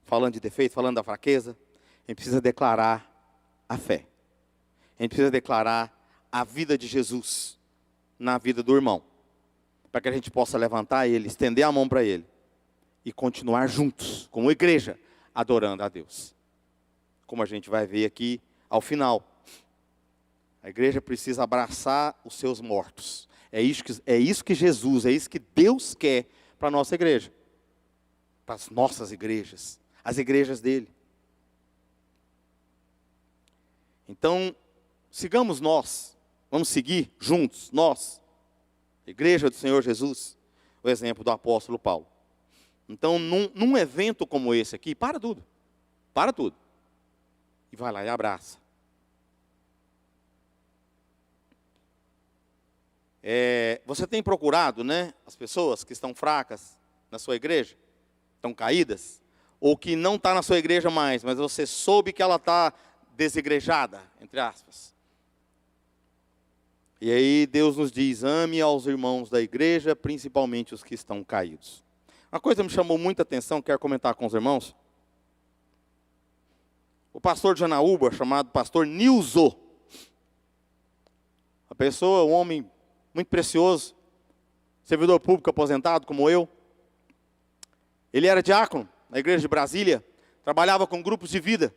S1: Falando de defeito, falando da fraqueza, a gente precisa declarar a fé. A gente precisa declarar a vida de Jesus na vida do irmão. Para que a gente possa levantar ele, estender a mão para ele. E continuar juntos, como igreja, adorando a Deus. Como a gente vai ver aqui ao final. A igreja precisa abraçar os seus mortos. É isso que Jesus, é isso que Deus quer para a nossa igreja. Para as nossas igrejas. As igrejas dele. Então, sigamos nós. Vamos seguir juntos, nós. Igreja do Senhor Jesus. O exemplo do apóstolo Paulo. Então, num evento como esse aqui, para tudo. Para tudo. E vai lá e abraça. Você tem procurado, né, as pessoas que estão fracas na sua igreja, estão caídas, ou que não está na sua igreja mais, mas você soube que ela está desigrejada, entre aspas. E aí Deus nos diz, ame aos irmãos da igreja, principalmente os que estão caídos. Uma coisa me chamou muita atenção, quero comentar com os irmãos. O pastor de Janaúba, chamado pastor Nilzo, a pessoa, um homem muito precioso, servidor público aposentado como eu. Ele era diácono na igreja de Brasília, trabalhava com grupos de vida,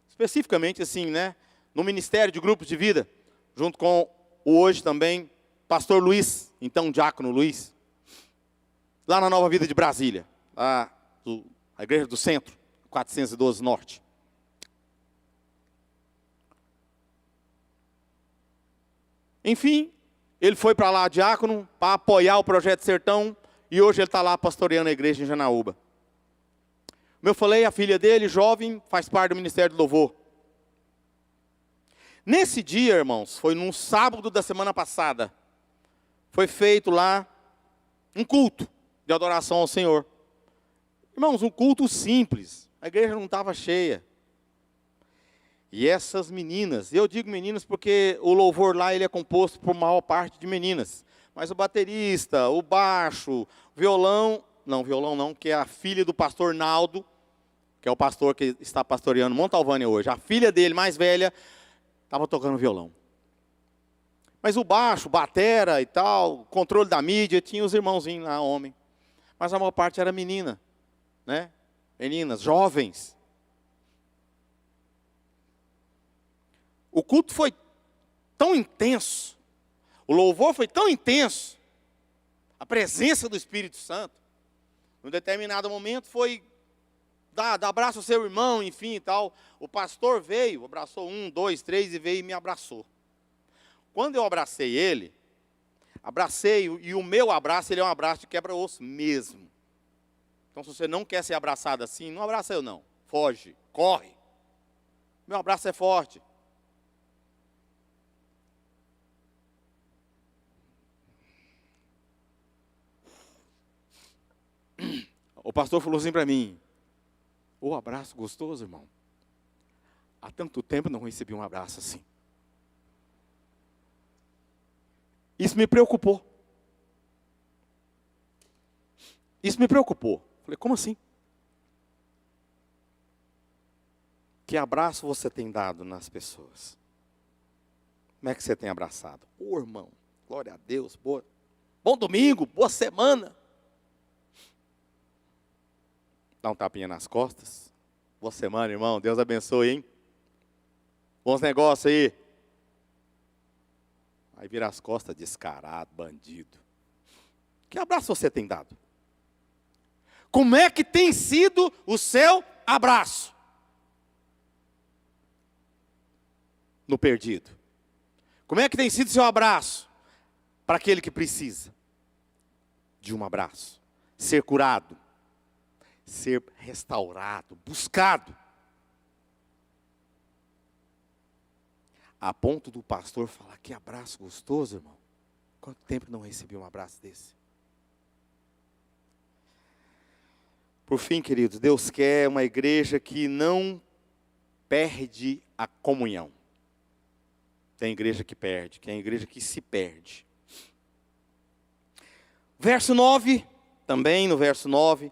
S1: especificamente assim, né, no ministério de grupos de vida, junto com o hoje também pastor Luiz, então diácono Luiz, lá na Nova Vida de Brasília, a igreja do centro, 412 Norte. Enfim, ele foi para lá diácono, para apoiar o Projeto Sertão, e hoje ele está lá pastoreando a igreja em Janaúba. Como eu falei, a filha dele, jovem, faz parte do Ministério do Louvor. Nesse dia, irmãos, foi num sábado da semana passada, foi feito lá um culto de adoração ao Senhor. Irmãos, um culto simples, a igreja não estava cheia. E essas meninas, eu digo meninas porque o louvor lá ele é composto por maior parte de meninas. Mas o baterista, o baixo, o violão não, que é a filha do pastor Naldo, que é o pastor que está pastoreando Montalvânia hoje. A filha dele, mais velha, estava tocando violão. Mas o baixo, batera e tal, controle da mídia, tinha os irmãozinhos lá, homem. Mas a maior parte era menina, né? Meninas, jovens. O culto foi tão intenso, o louvor foi tão intenso, a presença do Espírito Santo, num determinado momento foi, dá abraço ao seu irmão, enfim e tal. O pastor veio, abraçou 1, 2, 3 e veio e me abraçou. Quando eu abracei ele, e o meu abraço, ele é um abraço de quebra-osso mesmo. Então, se você não quer ser abraçado assim, não abraça eu não. Foge, corre. Meu abraço é forte. O pastor falou assim para mim, ô abraço gostoso, irmão. Há tanto tempo não recebi um abraço assim. Isso me preocupou. Isso me preocupou. Falei, como assim? Que abraço você tem dado nas pessoas? Como é que você tem abraçado? Ô irmão, glória a Deus, bom domingo, boa semana. Dá um tapinha nas costas. Boa semana, irmão, Deus abençoe, hein? Bons negócios aí. Aí vira as costas, descarado, bandido. Que abraço você tem dado? Como é que tem sido o seu abraço? No perdido. Como é que tem sido o seu abraço para aquele que precisa de um abraço? Ser curado, ser restaurado, buscado. A ponto do pastor falar, que abraço gostoso, irmão. Quanto tempo não recebi um abraço desse? Por fim, queridos, Deus quer uma igreja que não perde a comunhão. Tem igreja que perde, tem igreja que se perde. Verso 9, também no verso 9,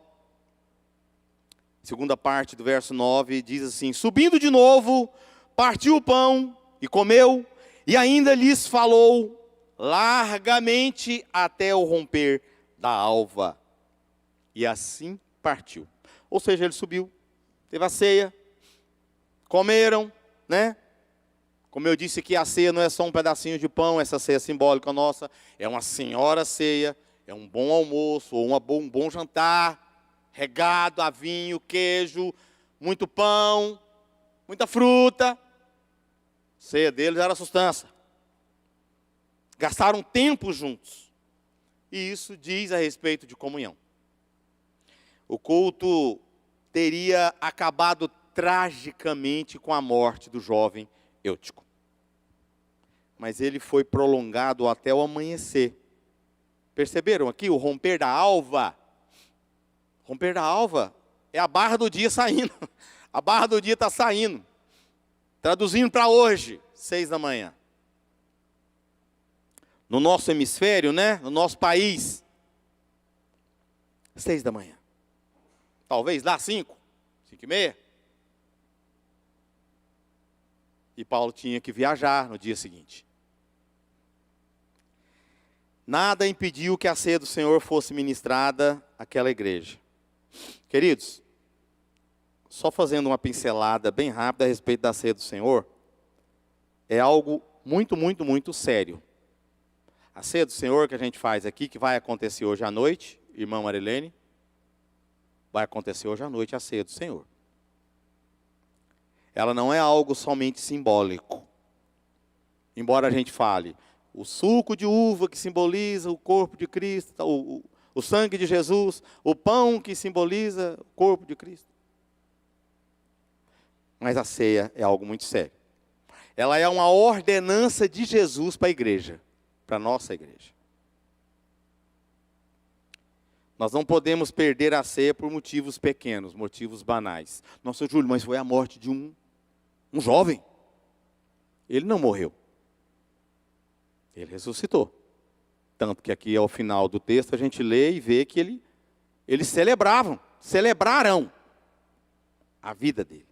S1: segunda parte do verso 9, diz assim, subindo de novo, partiu o pão e comeu, e ainda lhes falou largamente até o romper da alva. E assim partiu. Ou seja, ele subiu, teve a ceia, comeram, né? Como eu disse que a ceia não é só um pedacinho de pão, essa ceia simbólica nossa, é uma senhora ceia, é um bom almoço, ou um bom jantar, regado a vinho, queijo, muito pão, muita fruta. Ceia deles era sustância. Gastaram tempo juntos. E isso diz a respeito de comunhão. O culto teria acabado tragicamente com a morte do jovem Eutico. Mas ele foi prolongado até o amanhecer. Perceberam aqui o romper da alva? Romper da alva é a barra do dia saindo. A barra do dia está saindo. Traduzindo para hoje, 6 da manhã. No nosso hemisfério, né? No nosso país, 6 da manhã. Talvez lá 5, 5:30. E Paulo tinha que viajar no dia seguinte. Nada impediu que a ceia do Senhor fosse ministrada àquela igreja. Queridos, só fazendo uma pincelada bem rápida a respeito da ceia do Senhor, é algo muito, muito, muito sério. A ceia do Senhor que a gente faz aqui, que vai acontecer hoje à noite, irmã Marilene, vai acontecer hoje à noite a ceia do Senhor. Ela não é algo somente simbólico. Embora a gente fale, o suco de uva que simboliza o corpo de Cristo, o sangue de Jesus, o pão que simboliza o corpo de Cristo. Mas a ceia é algo muito sério. ela é uma ordenança de Jesus para a igreja, para a nossa igreja. Nós não podemos perder a ceia por motivos pequenos, motivos banais. Nossa, Júlio, mas foi a morte de um jovem. Ele não morreu. Ele ressuscitou. Tanto que aqui ao final do texto a gente lê e vê que eles celebraram a vida dele.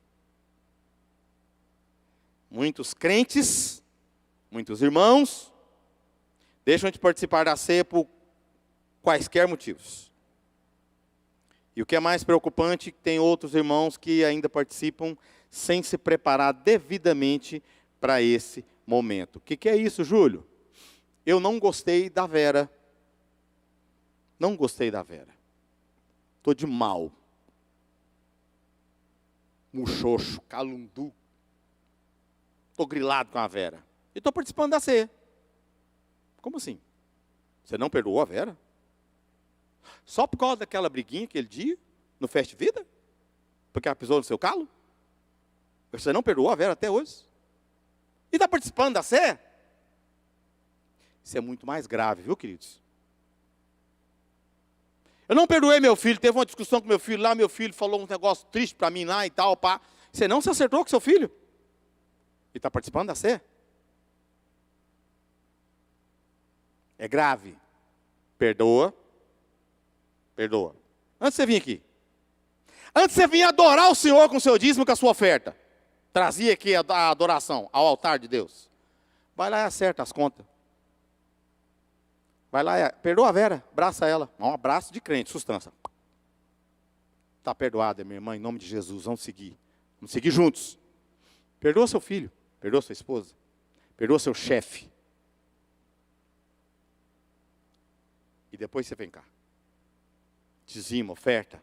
S1: Muitos crentes, muitos irmãos, deixam de participar da ceia por quaisquer motivos. E o que é mais preocupante, tem outros irmãos que ainda participam sem se preparar devidamente para esse momento. O que é isso, Júlio? Eu não gostei da Vera. Não gostei da Vera. Estou de mal. Muxoxo, calundu. Estou grilado com a Vera. E estou participando da ceia. Como assim? Você não perdoou a Vera? Só por causa daquela briguinha aquele dia, no Festa Vida? Porque ela pisou no seu calo? Você não perdoou a Vera até hoje? E está participando da ceia? Isso é muito mais grave, viu, queridos? Eu não perdoei meu filho, teve uma discussão com meu filho lá, meu filho falou um negócio triste para mim lá e tal, pá. Você não se acertou com seu filho? E está participando da ceia? É grave. Perdoa. Perdoa. Antes de você vir aqui. Antes de você vir adorar o Senhor com o seu dízimo, com a sua oferta. Trazia aqui a adoração ao altar de Deus. Vai lá e acerta as contas. Vai lá e perdoa a Vera, abraça ela. Um abraço de crente, sustância. Está perdoada, minha irmã, em nome de Jesus. Vamos seguir. Vamos seguir juntos. Perdoa seu filho. Perdoa sua esposa. Perdoa seu chefe. E depois você vem cá. Dizima, oferta.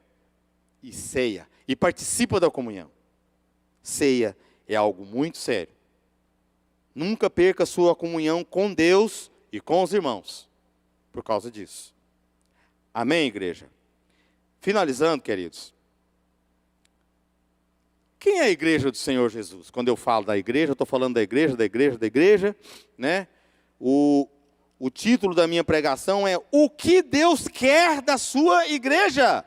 S1: E ceia. E participa da comunhão. Ceia é algo muito sério. Nunca perca sua comunhão com Deus e com os irmãos. Por causa disso. Amém, igreja? Finalizando, queridos. Quem é a igreja do Senhor Jesus? Quando eu falo da igreja, eu estou falando da igreja, né? O título da minha pregação é O que Deus quer da sua igreja?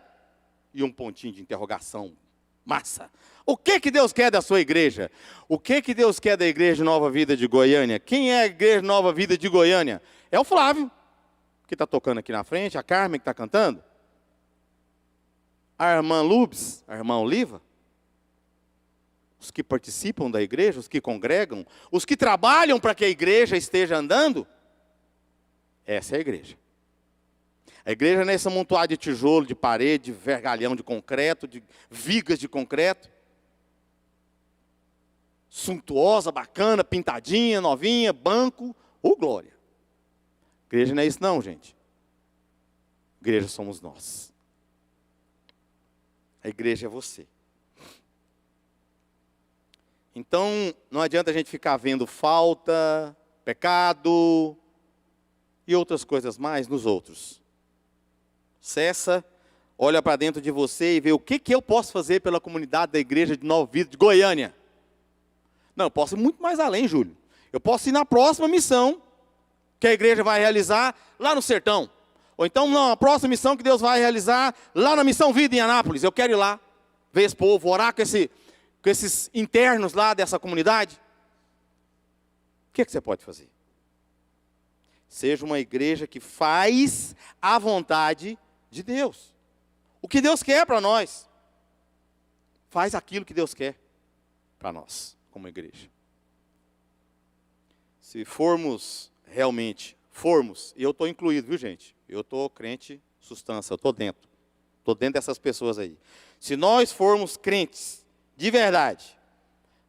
S1: E um pontinho de interrogação. Massa. O que Deus quer da sua igreja? O que Deus quer da igreja Nova Vida de Goiânia? Quem é a igreja Nova Vida de Goiânia? É o Flávio, que está tocando aqui na frente, a Carmen que está cantando, a irmã Lubes, a irmã Oliva, os que participam da igreja, os que congregam, os que trabalham para que a igreja esteja andando. Essa é a igreja. A igreja não é esse amontoado de tijolo, de parede, de vergalhão de concreto, de vigas de concreto. Suntuosa, bacana, pintadinha, novinha, banco, glória. Igreja não é isso não, gente. Igreja somos nós. A igreja é você. Então, não adianta a gente ficar vendo falta, pecado e outras coisas mais nos outros. Cessa, olha para dentro de você e vê o que eu posso fazer pela comunidade da igreja de Nova Vida de Goiânia. Não, eu posso ir muito mais além, Júlio. Eu posso ir na próxima missão que a igreja vai realizar lá no sertão. Ou então, não, a próxima missão que Deus vai realizar lá na Missão Vida em Anápolis. Eu quero ir lá, ver esse povo, orar com esses internos lá dessa comunidade. O que você pode fazer? Seja uma igreja que faz a vontade de Deus. O que Deus quer para nós. Faz aquilo que Deus quer para nós, como igreja. Se formos realmente, e eu estou incluído, viu gente? Eu estou crente, sustância, eu estou dentro. Estou dentro dessas pessoas aí. Se nós formos crentes, de verdade,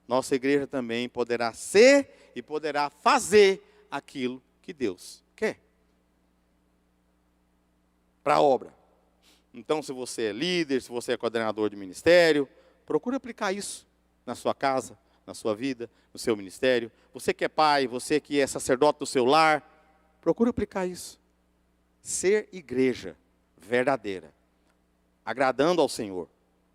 S1: nossa igreja também poderá ser e poderá fazer aquilo que Deus quer. Para a obra. Então, se você é líder, se você é coordenador de ministério, procure aplicar isso na sua casa, na sua vida, no seu ministério. Você que é pai, você que é sacerdote do seu lar, procure aplicar isso. Ser igreja verdadeira, agradando ao Senhor,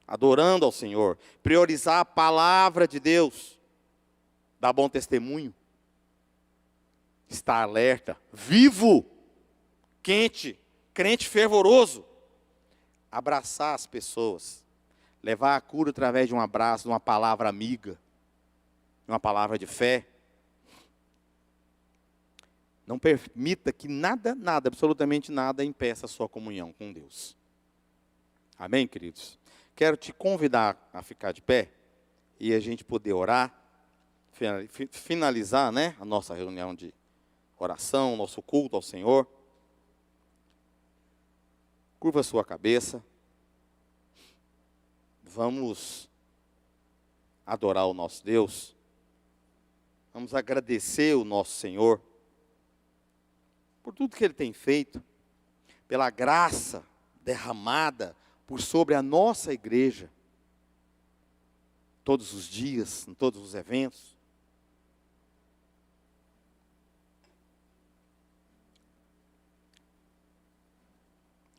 S1: adorando ao Senhor, priorizar a palavra de Deus, Dá bom testemunho. Está alerta, vivo, quente, crente fervoroso. Abraçar as pessoas. Levar a cura através de um abraço, de uma palavra amiga. De uma palavra de fé. Não permita que nada, absolutamente nada, impeça a sua comunhão com Deus. Amém, queridos? Quero te convidar a ficar de pé e a gente poder orar, finalizar, né, a nossa reunião de oração, nosso culto ao Senhor. Curva a sua cabeça. Vamos adorar o nosso Deus. Vamos agradecer o nosso Senhor por tudo que Ele tem feito, pela graça derramada por sobre a nossa igreja, todos os dias, em todos os eventos.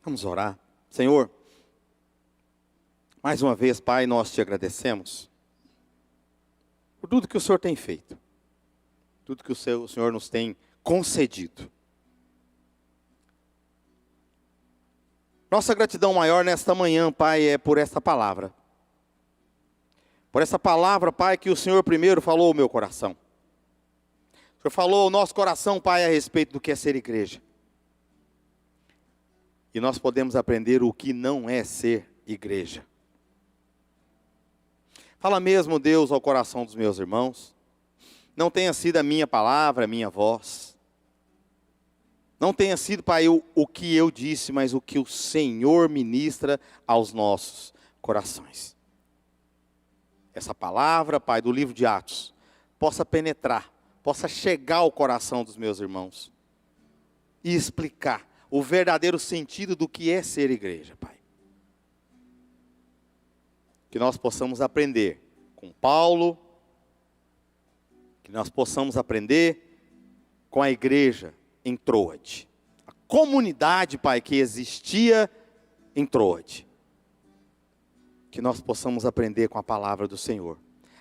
S1: Vamos orar. Senhor, mais uma vez, Pai, nós te agradecemos por tudo que o Senhor tem feito, tudo que o Senhor nos tem concedido. Nossa gratidão maior nesta manhã, Pai, é por esta palavra. Por essa palavra, Pai, que o Senhor primeiro falou ao meu coração. O Senhor falou ao nosso coração, Pai, a respeito do que é ser igreja. E nós podemos aprender o que não é ser igreja. Fala mesmo, Deus, ao coração dos meus irmãos. Não tenha sido a minha palavra, a minha voz. Não tenha sido, Pai, o que eu disse, mas o que o Senhor ministra aos nossos corações. Essa palavra, Pai, do livro de Atos, possa penetrar, possa chegar ao coração dos meus irmãos e explicar o verdadeiro sentido do que é ser igreja, Pai. Que nós possamos aprender com Paulo, que nós possamos aprender com a igreja em Troade, a comunidade, Pai, que existia em Troade. Que nós possamos aprender com a palavra do Senhor,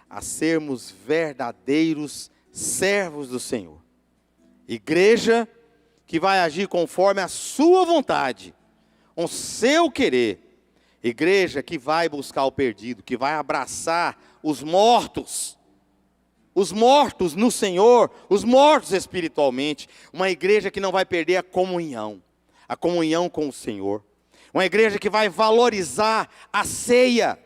S1: a sermos verdadeiros servos do Senhor. Igreja que vai agir conforme a sua vontade, o seu querer. Igreja que vai buscar o perdido, que vai abraçar os mortos no Senhor, os mortos espiritualmente. Uma igreja que não vai perder a comunhão com o Senhor. Uma igreja que vai valorizar a ceia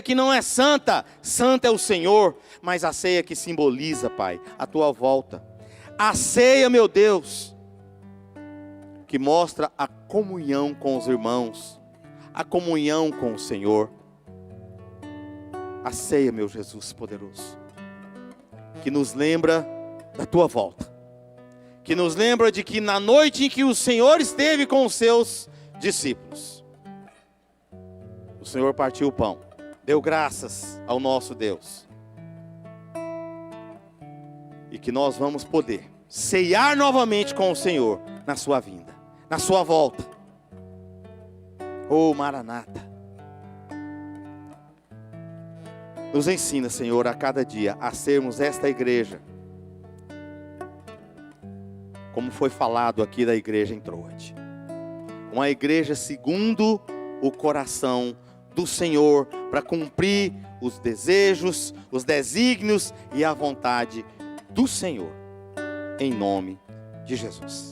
S1: que não é santa, santa é o Senhor, mas a ceia que simboliza, Pai, a tua volta. A ceia, meu Deus, que mostra a comunhão com os irmãos, a comunhão com o Senhor. A ceia, meu Jesus poderoso, que nos lembra da tua volta, que nos lembra de que na noite em que o Senhor esteve com os seus discípulos, o Senhor partiu o pão, deu graças ao nosso Deus, e que nós vamos poder ceiar novamente com o Senhor na sua vinda, na sua volta. Oh, Maranata, nos ensina, Senhor, a cada dia a sermos esta igreja, como foi falado aqui da igreja em Troade. Uma igreja segundo o coração do Senhor, para cumprir os desejos, os desígnios e a vontade do Senhor, em nome de Jesus.